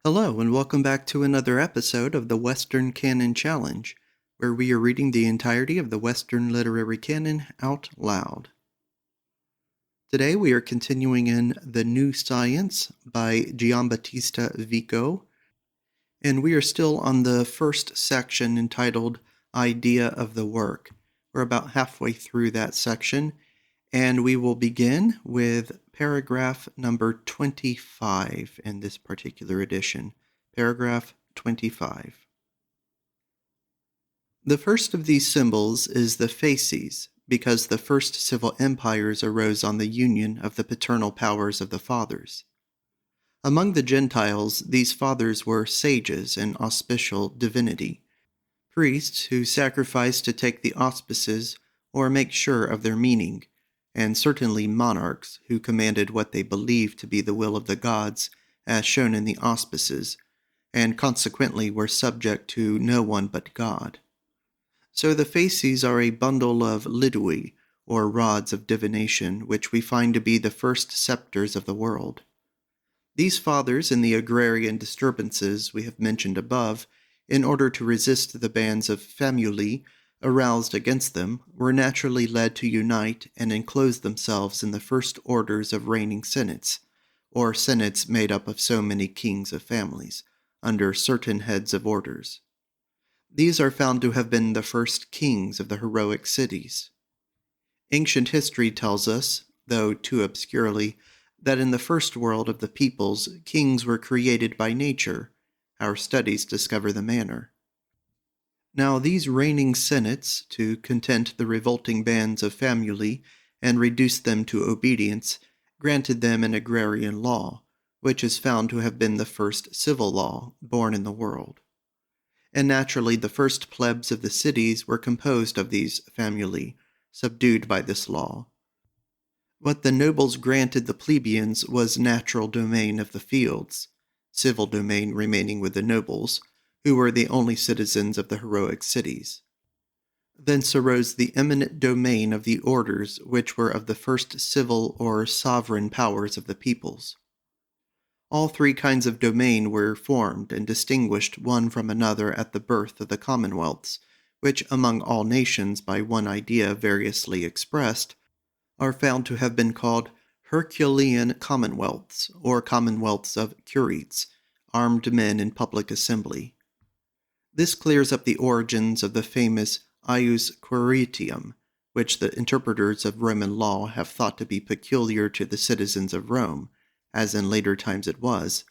Hello, and welcome back to another episode of the Western Canon Challenge, where we are reading the entirety of the Western literary canon out loud. Today we are continuing in The New Science by Giambattista Vico, and we are still on the first section entitled Idea of the Work. We're about halfway through that section, and we will begin with paragraph number 25 in this particular edition. Paragraph 25. The first of these symbols is the facies, because the first civil empires arose on the union of the paternal powers of the fathers. Among the Gentiles, these fathers were sages and auspicial divinity, priests who sacrificed to take the auspices or make sure of their meaning, and certainly monarchs who commanded what they believed to be the will of the gods, as shown in the auspices, and consequently were subject to no one but God. So the facies are a bundle of lidui, or rods of divination, which we find to be the first scepters of the world. These fathers, in the agrarian disturbances we have mentioned above, in order to resist the bands of famuli aroused against them, were naturally led to unite and enclose themselves in the first orders of reigning senates, or senates made up of so many kings of families, under certain heads of orders. These are found to have been the first kings of the heroic cities. Ancient history tells us, though too obscurely, that in the first world of the peoples, kings were created by nature. Our studies discover the manner. Now these reigning senates, to content the revolting bands of famuli and reduce them to obedience, granted them an agrarian law, which is found to have been the first civil law born in the world. And naturally the first plebs of the cities were composed of these famuli, subdued by this law. What the nobles granted the plebeians was natural domain of the fields, civil domain remaining with the nobles, who were the only citizens of the heroic cities. Thence arose the eminent domain of the orders, which were of the first civil or sovereign powers of the peoples. All three kinds of domain were formed and distinguished one from another at the birth of the commonwealths, which among all nations, by one idea variously expressed, are found to have been called Herculean commonwealths, or commonwealths of curates, armed men in public assembly. This clears up the origins of the famous ius quiritium, which the interpreters of Roman law have thought to be peculiar to the citizens of Rome, as in later times it was.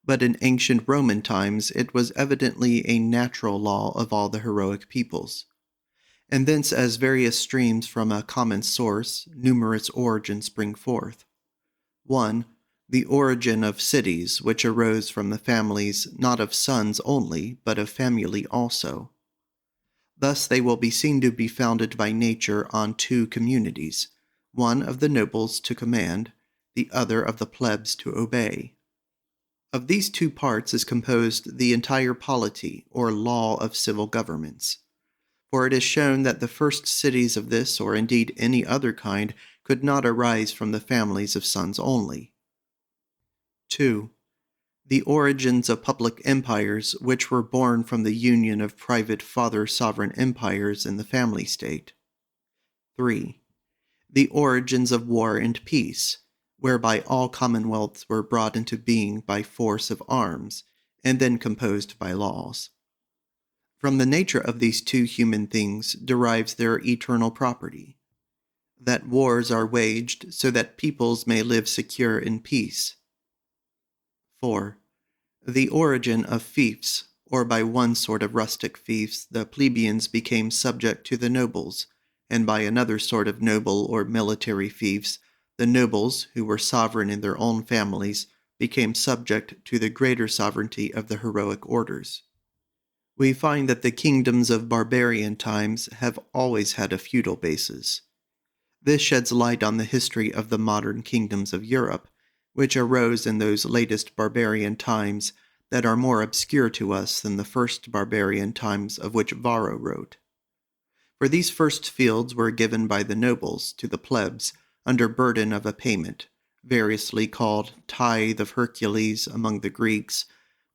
But in ancient Roman times it was evidently a natural law of all the heroic peoples. And thence, as various streams from a common source, numerous origins spring forth. 1. The origin of cities, which arose from the families not of sons only, but of family also. Thus they will be seen to be founded by nature on two communities, one of the nobles to command, the other of the plebs to obey. Of these two parts is composed the entire polity, or law of civil governments. For it is shown that the first cities of this, or indeed any other kind, could not arise from the families of sons only. 2. The origins of public empires, which were born from the union of private father-sovereign empires in the family state. 3. The origins of war and peace, whereby all commonwealths were brought into being by force of arms, and then composed by laws. From the nature of these two human things derives their eternal property, that wars are waged so that peoples may live secure in peace. 4. The origin of fiefs, or by one sort of rustic fiefs the plebeians became subject to the nobles, and by another sort of noble or military fiefs the nobles, who were sovereign in their own families, became subject to the greater sovereignty of the heroic orders. We find that the kingdoms of barbarian times have always had a feudal basis. This sheds light on the history of the modern kingdoms of Europe, which arose in those latest barbarian times that are more obscure to us than the first barbarian times of which Varro wrote. For these first fields were given by the nobles to the plebs under burden of a payment, variously called tithe of Hercules among the Greeks,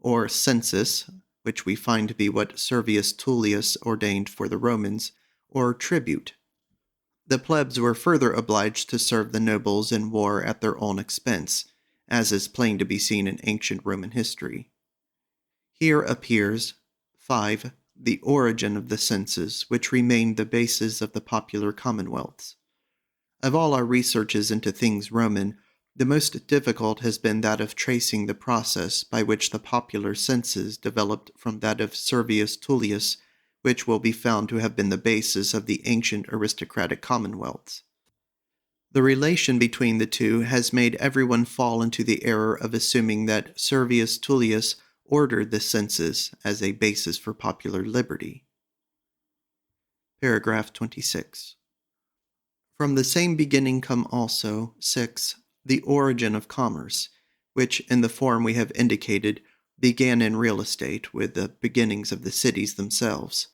or census, which we find to be what Servius Tullius ordained for the Romans, or tribute. The plebs were further obliged to serve the nobles in war at their own expense, as is plain to be seen in ancient Roman history. Here appears 5. The origin of the census, which remained the basis of the popular commonwealths. Of all our researches into things Roman, the most difficult has been that of tracing the process by which the popular census developed from that of Servius Tullius, which will be found to have been the basis of the ancient aristocratic commonwealths. The relation between the two has made everyone fall into the error of assuming that Servius Tullius ordered the census as a basis for popular liberty. Paragraph 26. From the same beginning come also 6. The origin of commerce, which, in the form we have indicated, began in real estate with the beginnings of the cities themselves.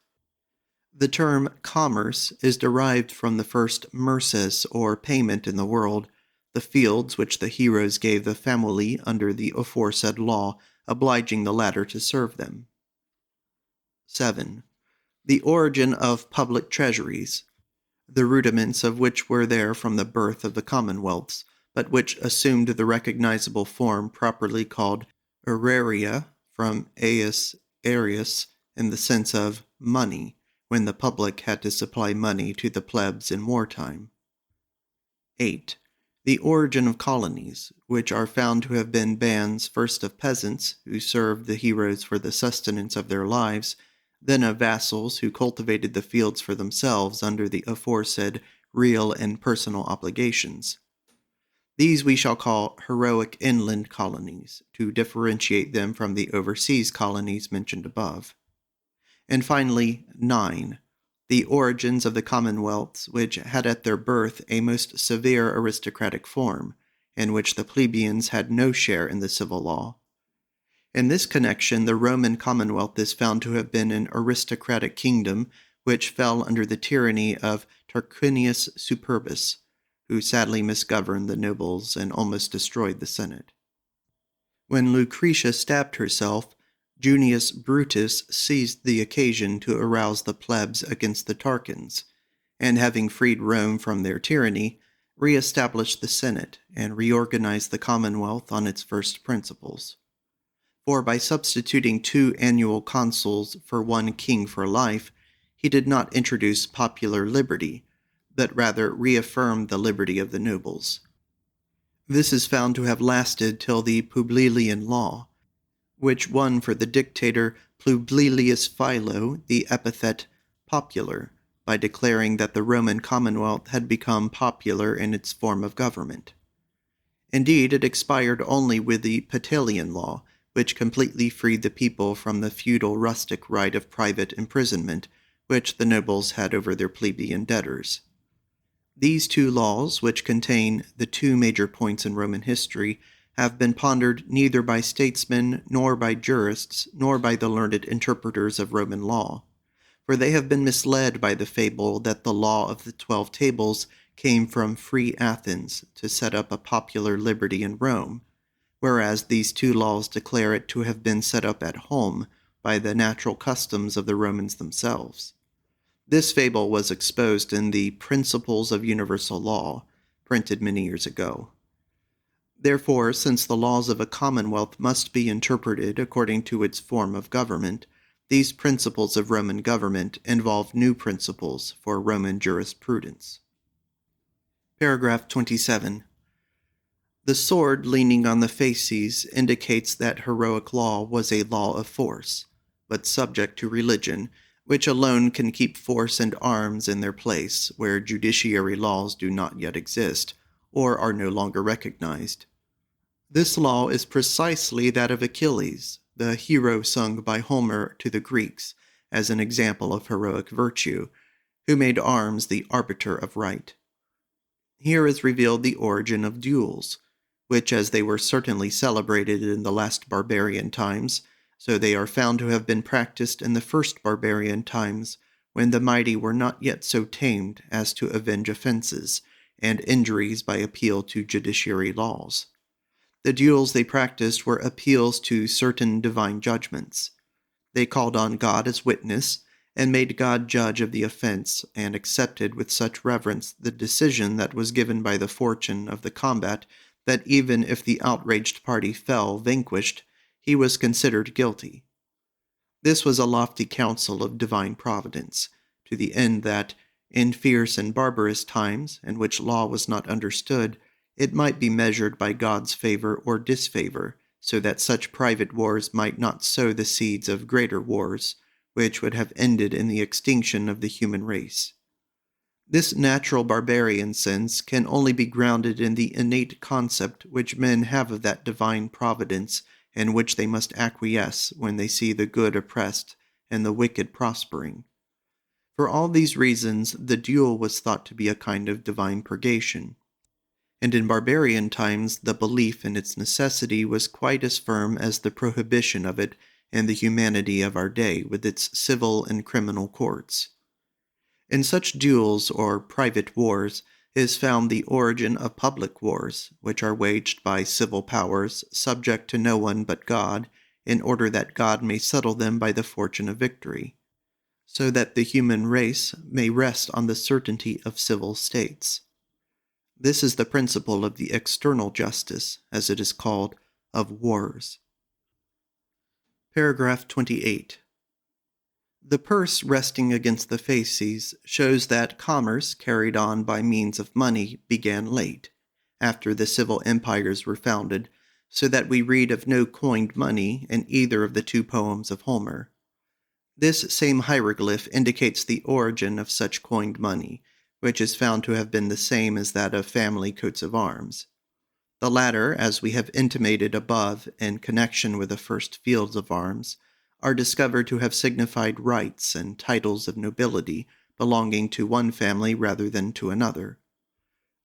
The term commerce is derived from the first merces, or payment in the world, the fields which the heroes gave the famuli under the aforesaid law, obliging the latter to serve them. 7. The origin of public treasuries, the rudiments of which were there from the birth of the commonwealths, but which assumed the recognizable form properly called aeraria, from aes arius, in the sense of money, when the public had to supply money to the plebs in wartime. 8. The origin of colonies, which are found to have been bands first of peasants, who served the heroes for the sustenance of their lives, then of vassals who cultivated the fields for themselves under the aforesaid real and personal obligations. These we shall call heroic inland colonies, to differentiate them from the overseas colonies mentioned above. And finally, 9. The origins of the commonwealths, which had at their birth a most severe aristocratic form, in which the plebeians had no share in the civil law. In this connection, the Roman commonwealth is found to have been an aristocratic kingdom which fell under the tyranny of Tarquinius Superbus, who sadly misgoverned the nobles and almost destroyed the Senate. When Lucretia stabbed herself, Junius Brutus seized the occasion to arouse the plebs against the Tarquins, and having freed Rome from their tyranny, re-established the Senate and reorganized the Commonwealth on its first principles. For by substituting 2 annual consuls for 1 king for life, he did not introduce popular liberty, but rather reaffirmed the liberty of the nobles. This is found to have lasted till the Publilian Law, which won for the dictator Publilius Philo the epithet popular, by declaring that the Roman Commonwealth had become popular in its form of government. Indeed, it expired only with the Petalian Law, which completely freed the people from the feudal rustic right of private imprisonment, which the nobles had over their plebeian debtors. These 2 laws, which contain the 2 major points in Roman history, have been pondered neither by statesmen, nor by jurists, nor by the learned interpreters of Roman law, for they have been misled by the fable that the law of the 12 tables came from free Athens to set up a popular liberty in Rome, whereas these 2 laws declare it to have been set up at home by the natural customs of the Romans themselves. This fable was exposed in the Principles of Universal Law, printed many years ago. Therefore, since the laws of a commonwealth must be interpreted according to its form of government, these principles of Roman government involve new principles for Roman jurisprudence. Paragraph 27. The sword leaning on the fasces indicates that heroic law was a law of force, but subject to religion, which alone can keep force and arms in their place where judiciary laws do not yet exist, or are no longer recognized. This law is precisely that of Achilles, the hero sung by Homer to the Greeks as an example of heroic virtue, who made arms the arbiter of right. Here is revealed the origin of duels, which, as they were certainly celebrated in the last barbarian times, so they are found to have been practiced in the first barbarian times, when the mighty were not yet so tamed as to avenge offenses and injuries by appeal to judiciary laws. The duels they practiced were appeals to certain divine judgments. They called on God as witness, and made God judge of the offense, and accepted with such reverence the decision that was given by the fortune of the combat that even if the outraged party fell vanquished, he was considered guilty. This was a lofty counsel of divine providence, to the end that, in fierce and barbarous times, in which law was not understood, it might be measured by God's favor or disfavor, so that such private wars might not sow the seeds of greater wars, which would have ended in the extinction of the human race. This natural barbarian sense can only be grounded in the innate concept which men have of that divine providence in which they must acquiesce when they see the good oppressed and the wicked prospering. For all these reasons, the duel was thought to be a kind of divine purgation. And in barbarian times, the belief in its necessity was quite as firm as the prohibition of it in the humanity of our day with its civil and criminal courts. In such duels or private wars is found the origin of public wars, which are waged by civil powers subject to no one but God, in order that God may settle them by the fortune of victory, so that the human race may rest on the certainty of civil states. This is the principle of the external justice, as it is called, of wars. Paragraph 28. The purse resting against the fasces shows that commerce carried on by means of money began late, after the civil empires were founded, so that we read of no coined money in either of the two poems of Homer. This same hieroglyph indicates the origin of such coined money, which is found to have been the same as that of family coats of arms. The latter, as we have intimated above in connection with the first fields of arms, are discovered to have signified rights and titles of nobility belonging to one family rather than to another.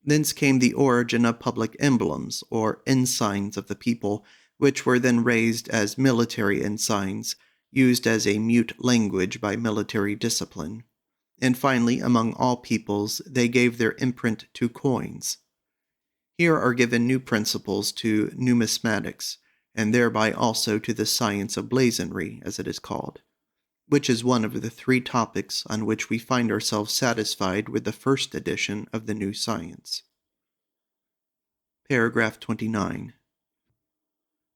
Thence came the origin of public emblems, or ensigns of the people, which were then raised as military ensigns, used as a mute language by military discipline. And finally, among all peoples, they gave their imprint to coins. Here are given new principles to numismatics, and thereby also to the science of blazonry, as it is called, which is one of the three topics on which we find ourselves satisfied with the first edition of the new science. Paragraph 29.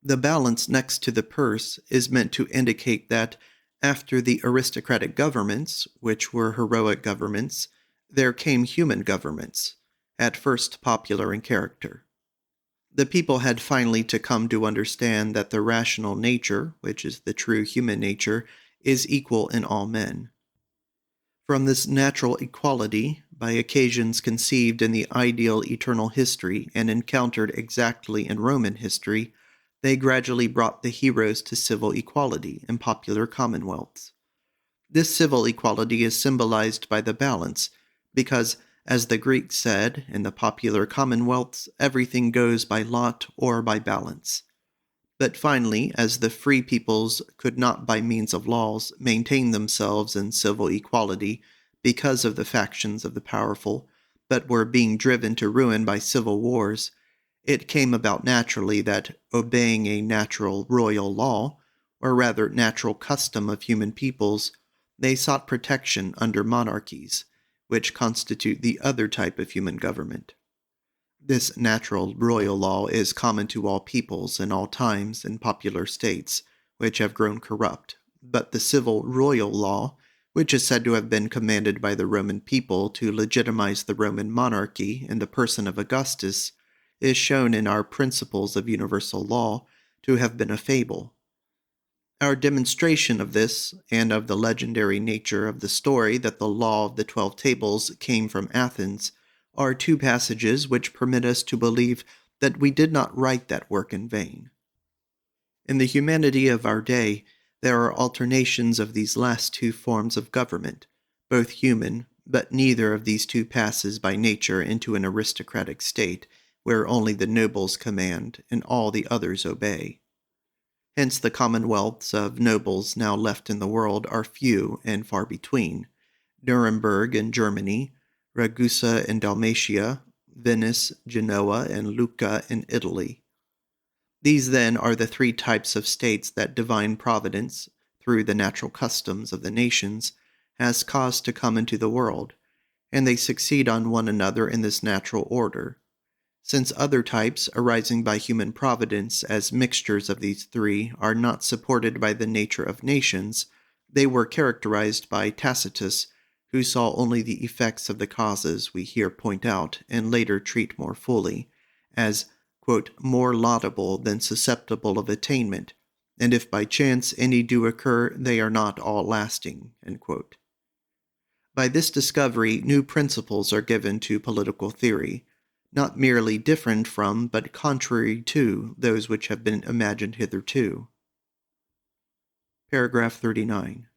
The balance next to the purse is meant to indicate that, after the aristocratic governments, which were heroic governments, there came human governments, at first popular in character. The people had finally to come to understand that the rational nature, which is the true human nature, is equal in all men. From this natural equality, by occasions conceived in the ideal eternal history and encountered exactly in Roman history, they gradually brought the heroes to civil equality in popular commonwealths. This civil equality is symbolized by the balance, because, as the Greeks said, in the popular commonwealths, everything goes by lot or by balance. But finally, as the free peoples could not by means of laws maintain themselves in civil equality because of the factions of the powerful, but were being driven to ruin by civil wars, it came about naturally that, obeying a natural royal law, or rather natural custom of human peoples, they sought protection under monarchies, which constitute the other type of human government. This natural royal law is common to all peoples in all times in popular states, which have grown corrupt, but the civil royal law, which is said to have been commanded by the Roman people to legitimize the Roman monarchy in the person of Augustus, is shown in our Principles of Universal Law to have been a fable. Our demonstration of this, and of the legendary nature of the story that the law of the 12 tables came from Athens, are two passages which permit us to believe that we did not write that work in vain. In the humanity of our day, there are alternations of these last two forms of government, both human, but neither of these two passes by nature into an aristocratic state, where only the nobles command and all the others obey. Hence the commonwealths of nobles now left in the world are few and far between: Nuremberg in Germany, Ragusa in Dalmatia, Venice, Genoa, and Lucca in Italy. These then are the three types of states that divine providence, through the natural customs of the nations, has caused to come into the world, and they succeed on one another in this natural order. Since other types arising by human providence as mixtures of these three are not supported by the nature of nations, they were characterized by Tacitus, who saw only the effects of the causes we here point out and later treat more fully, as, quote, more laudable than susceptible of attainment, and if by chance any do occur, they are not all lasting, end quote. By this discovery, new principles are given to political theory, not merely different from, but contrary to, those which have been imagined hitherto. Paragraph 39.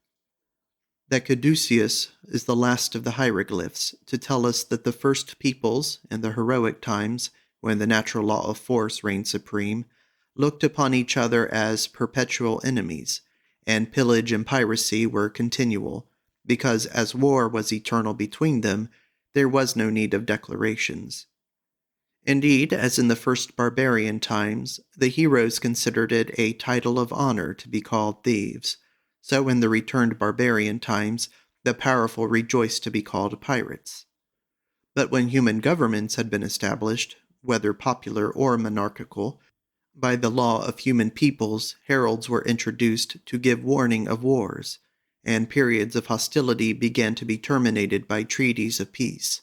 That Caduceus is the last of the hieroglyphs, to tell us that the first peoples, in the heroic times, when the natural law of force reigned supreme, looked upon each other as perpetual enemies, and pillage and piracy were continual, because as war was eternal between them, there was no need of declarations. Indeed, as in the first barbarian times, the heroes considered it a title of honor to be called thieves, so in the returned barbarian times, the powerful rejoiced to be called pirates. But when human governments had been established, whether popular or monarchical, by the law of human peoples, heralds were introduced to give warning of wars, and periods of hostility began to be terminated by treaties of peace.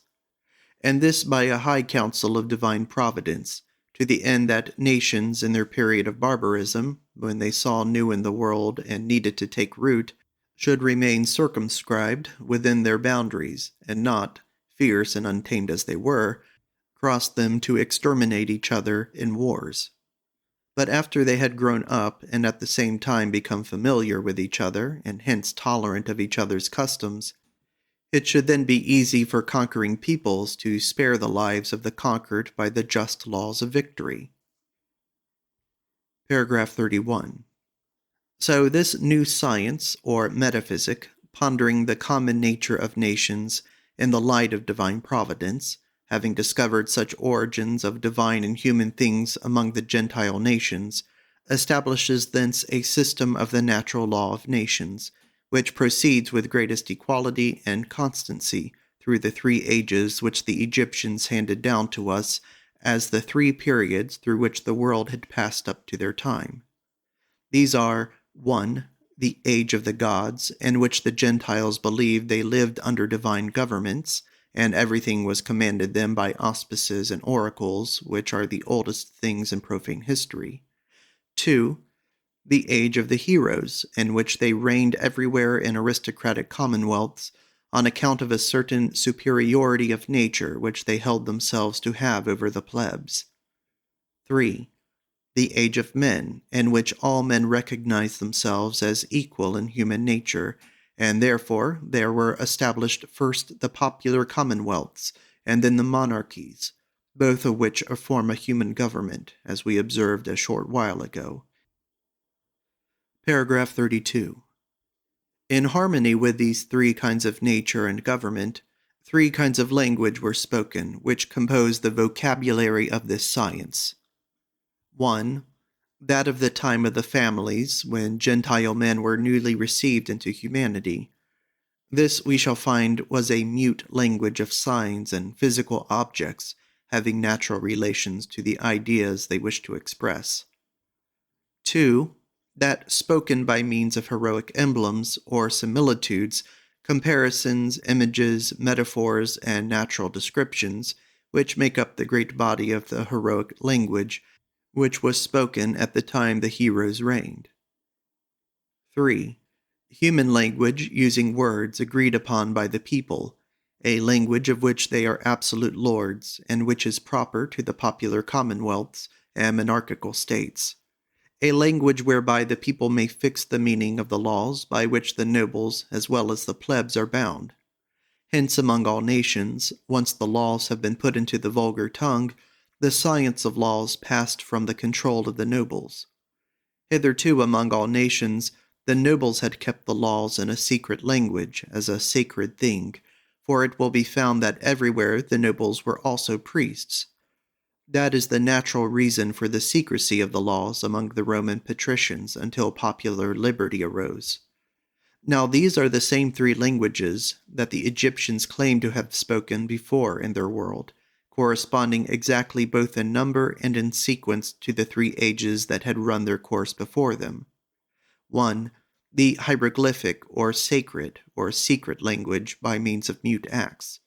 And this by a high council of divine providence, to the end that nations in their period of barbarism, when they saw new in the world and needed to take root, should remain circumscribed within their boundaries, and not, fierce and untamed as they were, cross them to exterminate each other in wars. But after they had grown up and at the same time become familiar with each other, and hence tolerant of each other's customs, it should then be easy for conquering peoples to spare the lives of the conquered by the just laws of victory. Paragraph 31. So this new science, or metaphysic, pondering the common nature of nations in the light of divine providence, having discovered such origins of divine and human things among the Gentile nations, establishes thence a system of the natural law of nations, which proceeds with greatest equality and constancy through the three ages which the Egyptians handed down to us as the three periods through which the world had passed up to their time. These are 1. The age of the gods, in which the Gentiles believed they lived under divine governments, and everything was commanded them by auspices and oracles, which are the oldest things in profane history. 2. The age of the heroes, in which they reigned everywhere in aristocratic commonwealths, on account of a certain superiority of nature which they held themselves to have over the plebs. 3. The age of men, in which all men recognized themselves as equal in human nature, and therefore there were established first the popular commonwealths, and then the monarchies, both of which form a human government, as we observed a short while ago. Paragraph 32. In harmony with these three kinds of nature and government, three kinds of language were spoken, which compose the vocabulary of this science. 1. That of the time of the families, when Gentile men were newly received into humanity. This, we shall find, was a mute language of signs and physical objects, having natural relations to the ideas they wished to express. 2. That spoken by means of heroic emblems or similitudes, comparisons, images, metaphors, and natural descriptions, which make up the great body of the heroic language, which was spoken at the time the heroes reigned. 3. Human language using words agreed upon by the people, a language of which they are absolute lords, and which is proper to the popular commonwealths and monarchical states. A language whereby the people may fix the meaning of the laws by which the nobles as well as the plebs are bound. Hence, among all nations, once the laws have been put into the vulgar tongue, the science of laws passed from the control of the nobles. Hitherto, among all nations, the nobles had kept the laws in a secret language as a sacred thing, for it will be found that everywhere the nobles were also priests. That is the natural reason for the secrecy of the laws among the Roman patricians until popular liberty arose. Now, these are the same three languages that the Egyptians claim to have spoken before in their world, corresponding exactly both in number and in sequence to the three ages that had run their course before them. 1. The hieroglyphic or sacred or secret language by means of mute acts.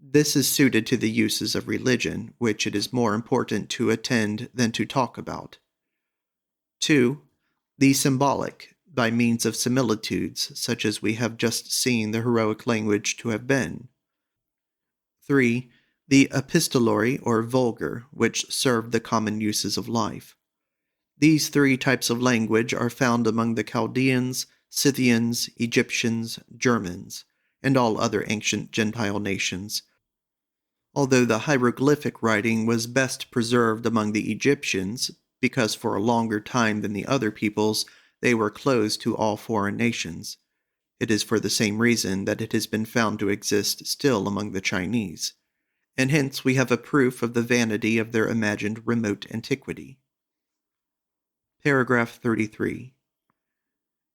This is suited to the uses of religion, which it is more important to attend than to talk about. 2. The symbolic, by means of similitudes, such as we have just seen the heroic language to have been. 3. The epistolary or vulgar, which served the common uses of life. These three types of language are found among the Chaldeans, Scythians, Egyptians, Germans, and all other ancient Gentile nations, although the hieroglyphic writing was best preserved among the Egyptians, because for a longer time than the other peoples they were closed to all foreign nations. It is for the same reason that it has been found to exist still among the Chinese, and hence we have a proof of the vanity of their imagined remote antiquity. Paragraph 33.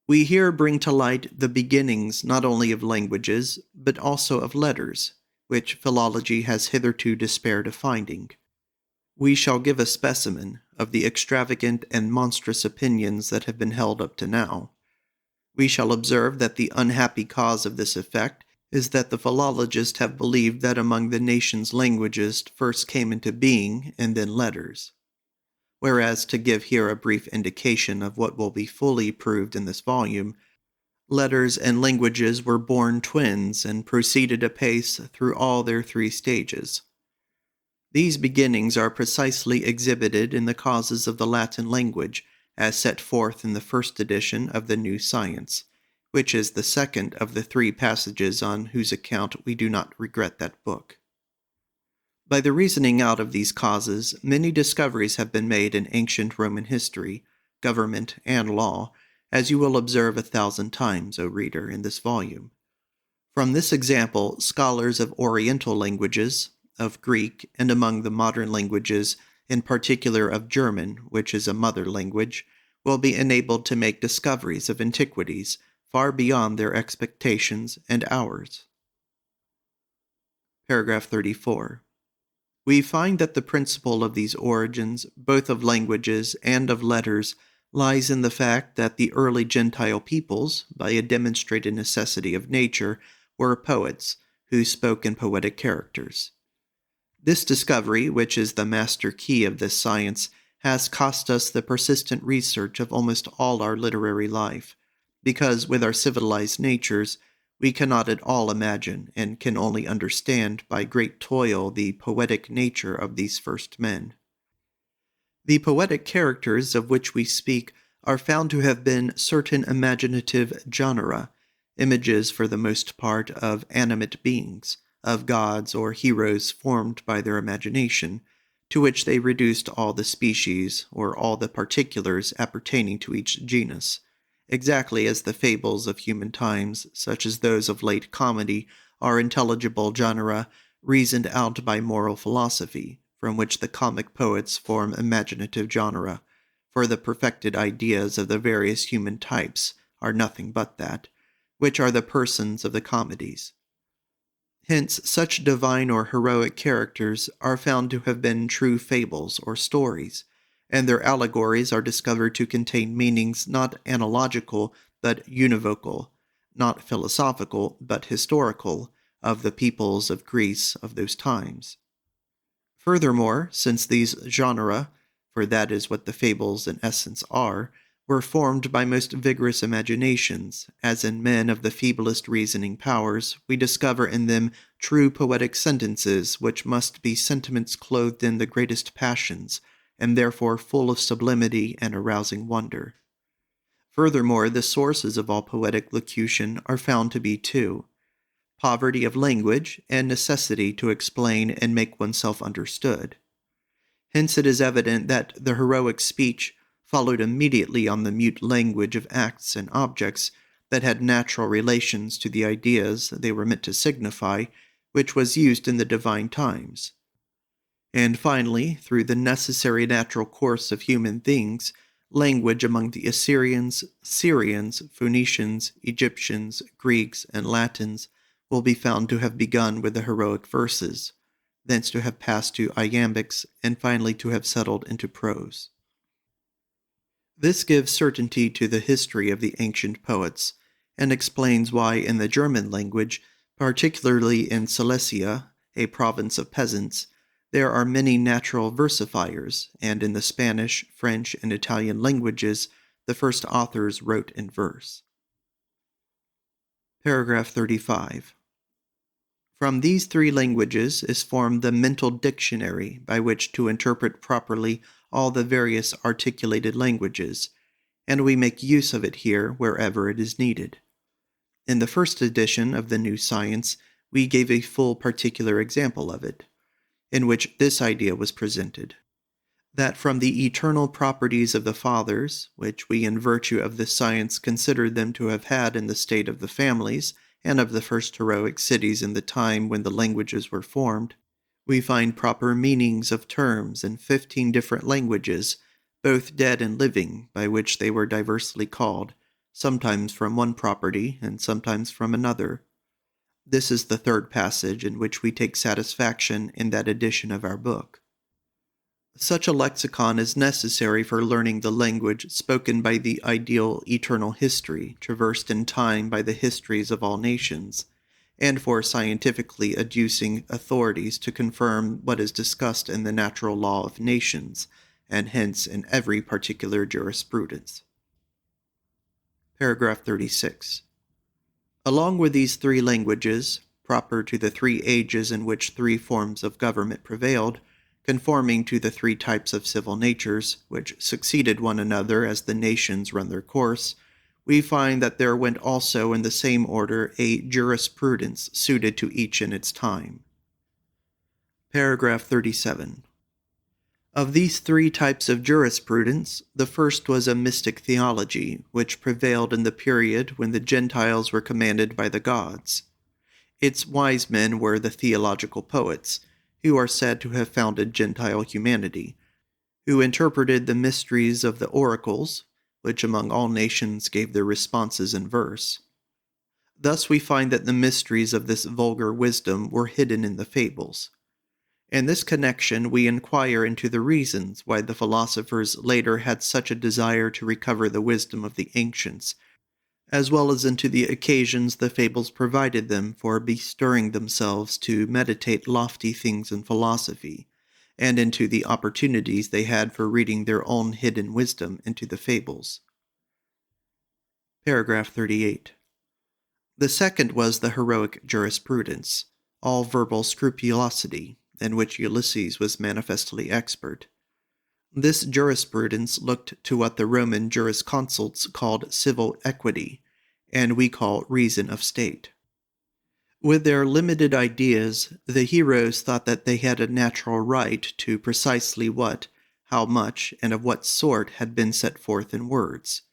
We here bring to light the beginnings not only of languages, but also of letters, which philology has hitherto despaired of finding. We shall give a specimen of the extravagant and monstrous opinions that have been held up to now. We shall observe that the unhappy cause of this effect is that the philologists have believed that among the nation's languages first came into being and then letters. Whereas, to give here a brief indication of what will be fully proved in this volume, letters and languages were born twins and proceeded apace through all their three stages. These beginnings are precisely exhibited in the causes of the Latin language, as set forth in the first edition of the New Science, which is the second of the three passages on whose account we do not regret that book. By the reasoning out of these causes, many discoveries have been made in ancient Roman history, government, and law, as you will observe 1,000 times, O reader, in this volume. From this example, scholars of Oriental languages, of Greek, and among the modern languages, in particular of German, which is a mother language, will be enabled to make discoveries of antiquities far beyond their expectations and ours. Paragraph 34. We find that the principle of these origins, both of languages and of letters, lies in the fact that the early Gentile peoples, by a demonstrated necessity of nature, were poets, who spoke in poetic characters. This discovery, which is the master key of this science, has cost us the persistent research of almost all our literary life, because with our civilized natures, we cannot at all imagine and can only understand by great toil the poetic nature of these first men. The poetic characters of which we speak are found to have been certain imaginative genera, images for the most part of animate beings, of gods or heroes formed by their imagination, to which they reduced all the species or all the particulars appertaining to each genus, exactly as the fables of human times, such as those of late comedy, are intelligible genera reasoned out by moral philosophy, from which the comic poets form imaginative genera, for the perfected ideas of the various human types are nothing but that, which are the persons of the comedies. Hence, such divine or heroic characters are found to have been true fables or stories, and their allegories are discovered to contain meanings not analogical but univocal, not philosophical but historical, of the peoples of Greece of those times. Furthermore, since these genera, for that is what the fables in essence are, were formed by most vigorous imaginations, as in men of the feeblest reasoning powers, we discover in them true poetic sentences which must be sentiments clothed in the greatest passions, and therefore full of sublimity and arousing wonder. Furthermore, the sources of all poetic locution are found to be two: poverty of language and necessity to explain and make oneself understood. Hence it is evident that the heroic speech followed immediately on the mute language of acts and objects that had natural relations to the ideas they were meant to signify, which was used in the divine times. And finally, through the necessary natural course of human things, language among the Assyrians, Syrians, Phoenicians, Egyptians, Greeks, and Latins will be found to have begun with the heroic verses, thence to have passed to iambics, and finally to have settled into prose. This gives certainty to the history of the ancient poets, and explains why in the German language, particularly in Silesia, a province of peasants, there are many natural versifiers, and in the Spanish, French, and Italian languages, the first authors wrote in verse. Paragraph 35. From these three languages is formed the mental dictionary by which to interpret properly all the various articulated languages, and we make use of it here wherever it is needed. In the first edition of the new science, we gave a full particular example of it, in which this idea was presented: that from the eternal properties of the fathers, which we in virtue of this science considered them to have had in the state of the families, and of the first heroic cities in the time when the languages were formed, we find proper meanings of terms in 15 different languages, both dead and living, by which they were diversely called, sometimes from one property and sometimes from another. This is the third passage in which we take satisfaction in that edition of our book. Such a lexicon is necessary for learning the language spoken by the ideal eternal history, traversed in time by the histories of all nations, and for scientifically adducing authorities to confirm what is discussed in the natural law of nations, and hence in every particular jurisprudence. Paragraph 36. Along with these three languages, proper to the three ages in which three forms of government prevailed, conforming to the three types of civil natures, which succeeded one another as the nations run their course, we find that there went also in the same order a jurisprudence suited to each in its time. Paragraph 37. Of these three types of jurisprudence, the first was a mystic theology, which prevailed in the period when the Gentiles were commanded by the gods. Its wise men were the theological poets, who are said to have founded Gentile humanity, who interpreted the mysteries of the oracles, which among all nations gave their responses in verse. Thus we find that the mysteries of this vulgar wisdom were hidden in the fables. In this connection we inquire into the reasons why the philosophers later had such a desire to recover the wisdom of the ancients, as well as into the occasions the fables provided them for bestirring themselves to meditate lofty things in philosophy, and into the opportunities they had for reading their own hidden wisdom into the fables. Paragraph 38. The second was the heroic jurisprudence, all verbal scrupulosity, in which Ulysses was manifestly expert. This jurisprudence looked to what the Roman jurisconsults called civil equity, and we call reason of state. With their limited ideas, the heroes thought that they had a natural right to precisely what, how much, and of what sort had been set forth in words,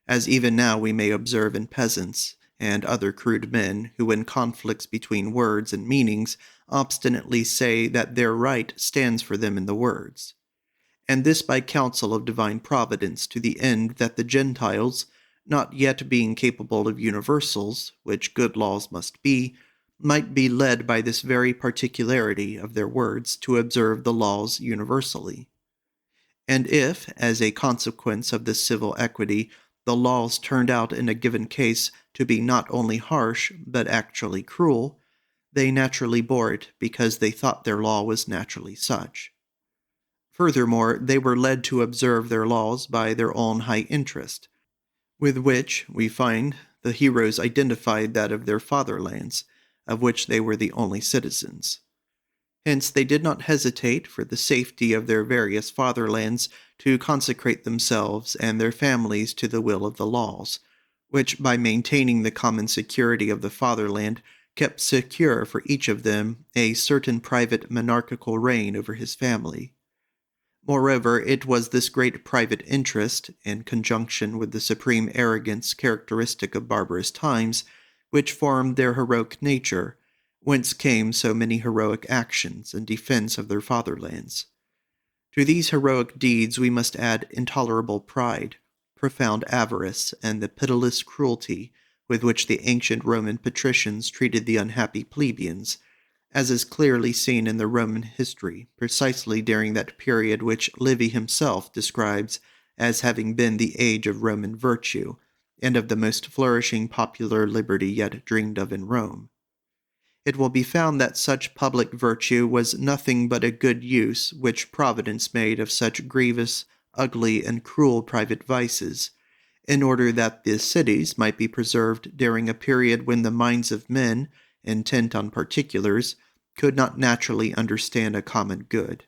as even now we may observe in peasants and other crude men who in conflicts between words and meanings obstinately say that their right stands for them in the words. And this by counsel of divine providence, to the end that the Gentiles, not yet being capable of universals, which good laws must be, might be led by this very particularity of their words to observe the laws universally. And if, as a consequence of this civil equity, the laws turned out in a given case to be not only harsh, but actually cruel, they naturally bore it because they thought their law was naturally such. Furthermore, they were led to observe their laws by their own high interest, with which, we find, the heroes identified that of their fatherlands, of which they were the only citizens. Hence they did not hesitate, for the safety of their various fatherlands, to consecrate themselves and their families to the will of the laws, which, by maintaining the common security of the fatherland, kept secure for each of them a certain private monarchical reign over his family. Moreover, it was this great private interest, in conjunction with the supreme arrogance characteristic of barbarous times, which formed their heroic nature, whence came so many heroic actions in defense of their fatherlands. To these heroic deeds we must add intolerable pride, profound avarice, and the pitiless cruelty with which the ancient Roman patricians treated the unhappy plebeians, as is clearly seen in the Roman history, precisely during that period which Livy himself describes as having been the age of Roman virtue, and of the most flourishing popular liberty yet dreamed of in Rome. It will be found that such public virtue was nothing but a good use which Providence made of such grievous, ugly, and cruel private vices, in order that the cities might be preserved during a period when the minds of men, intent on particulars, could not naturally understand a common good.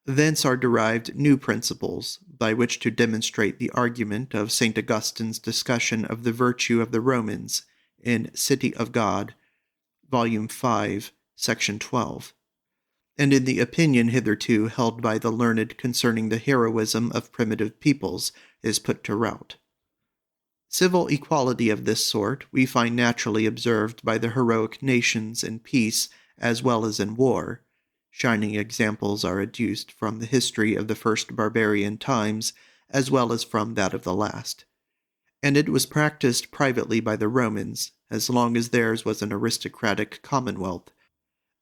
Thence are derived new principles, by which to demonstrate the argument of St. Augustine's discussion of the virtue of the Romans in City of God, Volume 5, Section 12, and in the opinion hitherto held by the learned concerning the heroism of primitive peoples is put to rout. Civil equality of this sort we find naturally observed by the heroic nations in peace as well as in war. Shining examples are adduced from the history of the first barbarian times as well as from that of the last. And it was practiced privately by the Romans, as long as theirs was an aristocratic commonwealth,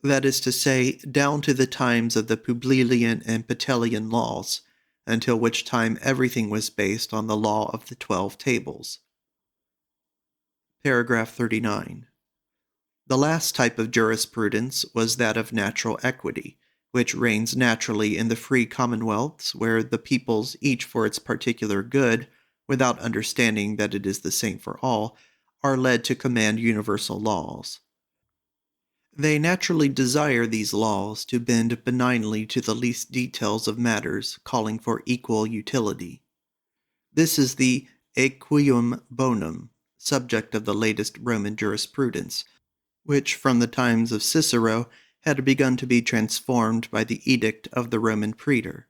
that is to say, down to the times of the Publilian and Petilian laws, until which time everything was based on the law of the 12 tables. Paragraph 39. The last type of jurisprudence was that of natural equity, which reigns naturally in the free commonwealths where the peoples, each for its particular good, without understanding that it is the same for all, are led to command universal laws. They naturally desire these laws to bend benignly to the least details of matters calling for equal utility. This is the aequium bonum, subject of the latest Roman jurisprudence, which from the times of Cicero had begun to be transformed by the edict of the Roman praetor.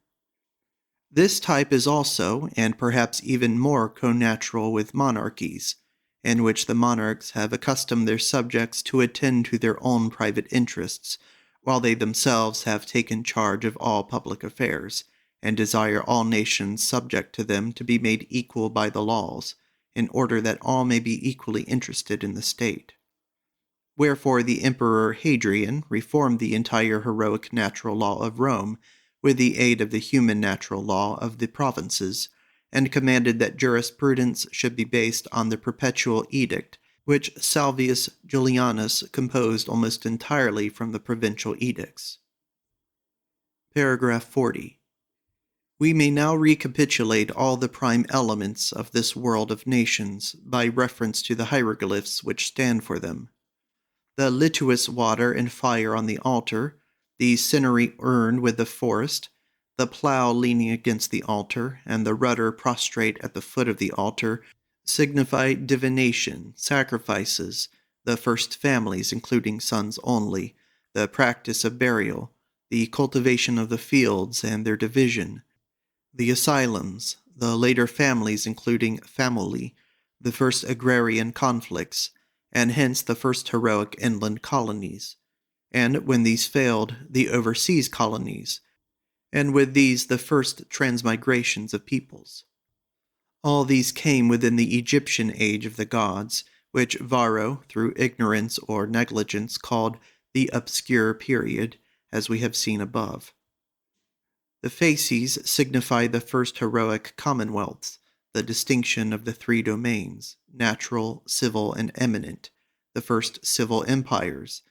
This type is also, and perhaps even more connatural with monarchies, in which the monarchs have accustomed their subjects to attend to their own private interests, while they themselves have taken charge of all public affairs, and desire all nations subject to them to be made equal by the laws, in order that all may be equally interested in the state. Wherefore the Emperor Hadrian reformed the entire heroic natural law of Rome, with the aid of the human natural law of the provinces, and commanded that jurisprudence should be based on the perpetual edict, which Salvius Julianus composed almost entirely from the provincial edicts. Paragraph 40. We may now recapitulate all the prime elements of this world of nations by reference to the hieroglyphs which stand for them. The lituous water and fire on the altar, the cinerary urn with the forest, the plough leaning against the altar, and the rudder prostrate at the foot of the altar, signify divination, sacrifices, the first families, including sons only, the practice of burial, the cultivation of the fields and their division, the asylums, the later families, including famuli, the first agrarian conflicts, and hence the first heroic inland colonies, and when these failed, the overseas colonies, and with these the first transmigrations of peoples. All these came within the Egyptian age of the gods, which Varro, through ignorance or negligence, called the obscure period, as we have seen above. The fasces signify the first heroic commonwealths, the distinction of the three domains, natural, civil, and eminent, the first civil empires,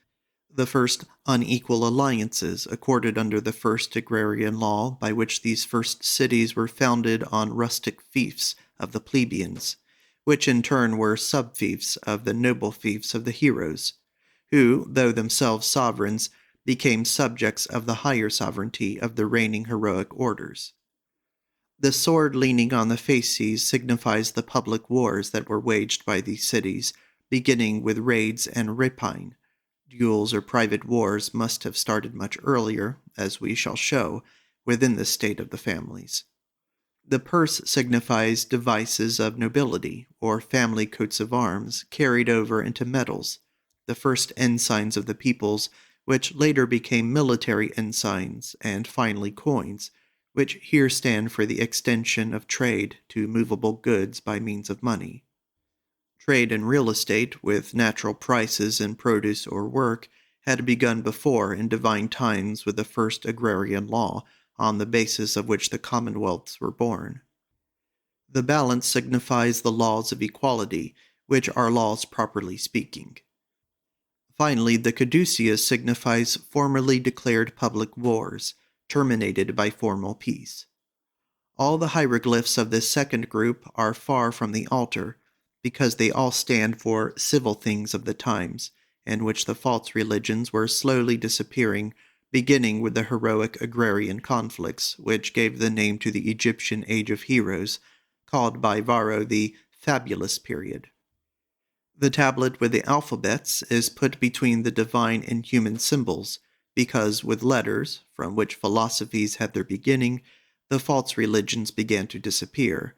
the first unequal alliances accorded under the first agrarian law by which these first cities were founded on rustic fiefs of the plebeians, which in turn were sub-fiefs of the noble fiefs of the heroes, who, though themselves sovereigns, became subjects of the higher sovereignty of the reigning heroic orders. The sword leaning on the fasces signifies the public wars that were waged by these cities, beginning with raids and rapine. Duels or private wars must have started much earlier, as we shall show, within the state of the families. The purse signifies devices of nobility, or family coats of arms, carried over into medals. the first ensigns of the peoples, which later became military ensigns and finally coins, which here stand for the extension of trade to movable goods by means of money. Trade in real estate, with natural prices in produce or work, had begun before in divine times with the first agrarian law, on the basis of which the commonwealths were born. The balance signifies the laws of equality, which are laws properly speaking. Finally, the caduceus signifies formerly declared public wars, terminated by formal peace. All the hieroglyphs of this second group are far from the altar, because they all stand for civil things of the times, in which the false religions were slowly disappearing, beginning with the heroic agrarian conflicts, which gave the name to the Egyptian Age of Heroes, called by Varro the Fabulous Period. The tablet with the alphabets is put between the divine and human symbols, because with letters, from which philosophies had their beginning, the false religions began to disappear,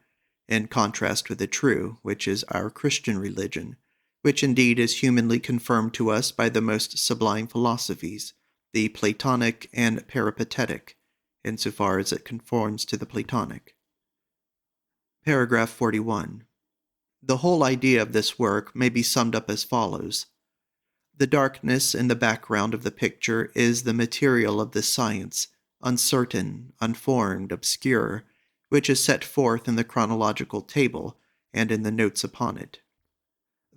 in contrast with the true, which is our Christian religion, which indeed is humanly confirmed to us by the most sublime philosophies, the Platonic and Peripatetic, insofar as it conforms to the Platonic. Paragraph 41. The whole idea of this work may be summed up as follows. The darkness in the background of the picture is the material of this science, uncertain, unformed, obscure, which is set forth in the chronological table and in the notes upon it.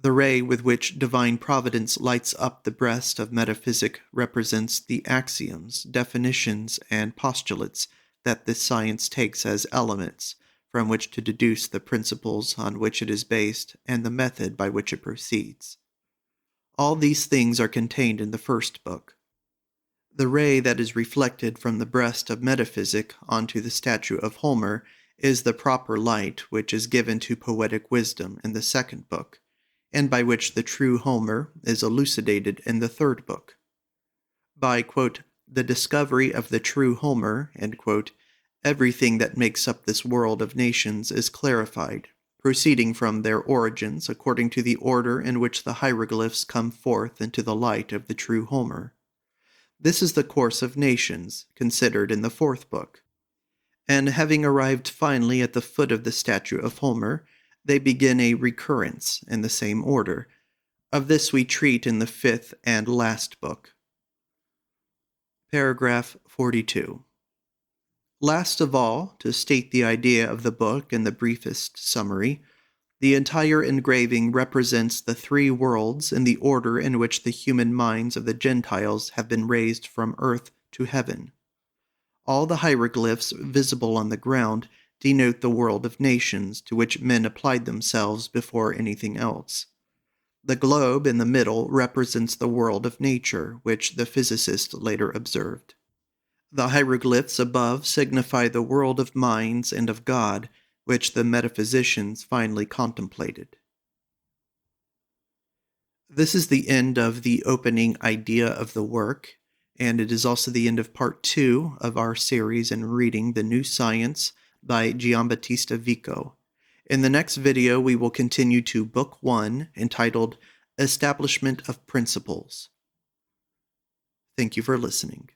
The ray with which divine providence lights up the breast of metaphysic represents the axioms, definitions, and postulates that this science takes as elements, from which to deduce the principles on which it is based and the method by which it proceeds. All these things are contained in the first book. The ray that is reflected from the breast of metaphysic onto the statue of Homer is the proper light which is given to poetic wisdom in the second book, and by which the true Homer is elucidated in the third book. By, quote, the discovery of the true Homer, end quote, everything that makes up this world of nations is clarified, proceeding from their origins according to the order in which the hieroglyphs come forth into the light of the true Homer. This is the course of nations, considered in the fourth book. And having arrived finally at the foot of the statue of Homer, they begin a recurrence in the same order. Of this we treat in the fifth and last book. Paragraph 42. Last of all, to state the idea of the book in the briefest summary, the entire engraving represents the three worlds in the order in which the human minds of the Gentiles have been raised from earth to heaven. All the hieroglyphs visible on the ground denote the world of nations to which men applied themselves before anything else. The globe in the middle represents the world of nature, which the physicist later observed. The hieroglyphs above signify the world of minds and of God, which the metaphysicians finally contemplated. This is the end of the opening idea of the work, and it is also the end of part 2 of our series in reading The New Science by Giambattista Vico. In the next video, we will continue to Book 1, entitled Establishment of Principles. Thank you for listening.